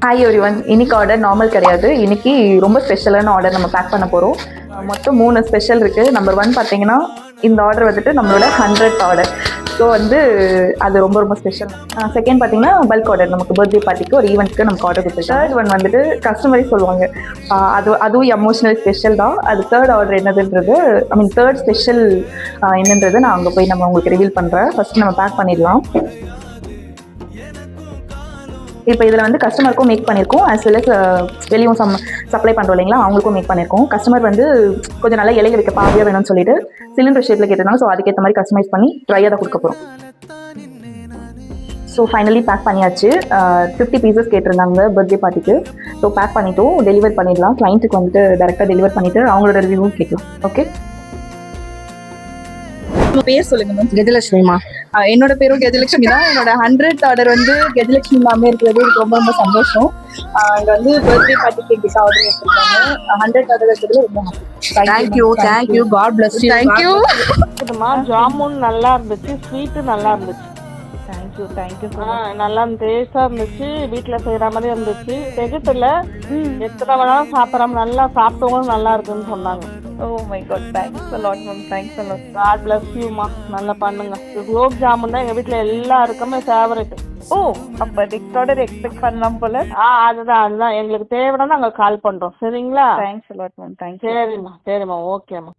Hi everyone. இன்னைக்கு order normal கிடையாது. இன்னைக்கு ரொம்ப ஸ்பெஷலான ஆர்டர் நம்ம பேக் பண்ண போகிறோம். மொத்தம் 3 ஸ்பெஷல் இருக்குது. நம்பர் 1 பார்த்தீங்கன்னா இந்த ஆர்டர் வந்துட்டு நம்மளோட 100th ஆர்டர். ஸோ வந்து அது ரொம்ப ரொம்ப ஸ்பெஷல். செகண்ட் பார்த்தீங்கன்னா பல்க் ஆர்டர், நமக்கு பர்த்டே பார்ட்டிக்கு ஒரு ஈவெண்ட்க்கு நமக்கு ஆர்டர் கொடுத்துருக்கோம். தேர்ட் ஒன் வந்துட்டு கஸ்டமரே சொல்லுவாங்க, அதுவும் எமோஷனல் ஸ்பெஷல் தான். அது தேர்ட் ஆர்டர் என்னதுன்றது, தேர்ட் ஸ்பெஷல் என்னன்றது நான் அங்கே போய் நம்ம உங்களுக்கு ரிவீல் பண்ணுறேன். ஃபர்ஸ்ட் நம்ம பேக் பண்ணிடலாம். இப்போ இதில் வந்து கஸ்டமருக்கும் மேக் பண்ணியிருக்கோம், ஆஸ் வெல் அஸ் வெளியும் சப்ளை பண்ணுறோம் இல்லைங்களா, அவங்களுக்கும் மேக் பண்ணியிருக்கோம். கஸ்டமர் வந்து கொஞ்சம் நல்லா இலைய வைக்க பாதியாக வேணும்னு சொல்லிட்டு சிலிண்டர் ஷேப்பில் கேட்டிருந்தாங்க. ஸோ அதுக்கேற்ற மாதிரி கஸ்டமைஸ் பண்ணி ட்ரையாக தான் கொடுக்க போகிறோம். ஸோ ஃபைனலி பேக் பண்ணியாச்சு. 50 பீசஸ் கேட்டிருந்தாங்க பர்த்டே பார்ட்டிக்கு. ஸோ பேக் பண்ணிட்டோம், டெலிவர் பண்ணிடலாம். கிளைண்ட்டுக்கு வந்துட்டு டேரெக்டாக டெலிவர் பண்ணிவிட்டு அவங்களோட ரிவ்யூவும் கேட்கலாம். ஓகே, உங்கள் பேர் சொல்லுங்க மேம். கஜலட்சுமிமா. என்னோட பேரும் கஜலட்சுமி தான். என்னோட 100th ஆர்டர் வந்து கஜலட்சுமி மேமே இருக்கிறது எனக்கு ரொம்ப ரொம்ப சந்தோஷம். அங்கே வந்து பர்த்டே பார்ட்டிக்கு எங்களுக்கு ஆர்டர் எடுத்துருக்காங்க. 100th ஆர்டர் இருக்கிறது ரொம்ப thank you. God bless you. Thank you. Jamun நல்லா இருந்துச்சு, ஸ்வீட்டு நல்லா இருந்துச்சு. தேங்க்யூ. நல்லா டேஸ்டா இருந்துச்சு, வீட்டுல செய்யற மாதிரி இருந்துச்சு. திகட்டல, எத்தனை வேணாலும் சாப்பிடறாம நல்லா சாப்பிட்டவங்களும் நல்லா இருக்குன்னு சொன்னாங்க. Oh my god, thanks a lot ma'am, thanks a lot. God bless you மா, நல்லா பண்ணுங்க. குலோப் ஜாமுன் தான் எங்க வீட்டுல எல்லாருக்குமே ஃபேவரட். ஓ, அப்ப நெக்ஸ்ட் ஆர்டர் எக்ஸ்பெக்ட் பண்ணலாம் போல. அதுதான் எங்களுக்கு தேவைன்னா நாங்க கால் பண்றோம். சரிங்களா? Thanks a lot ma'am, thanks. சரிம்மா, ஓகேம்மா.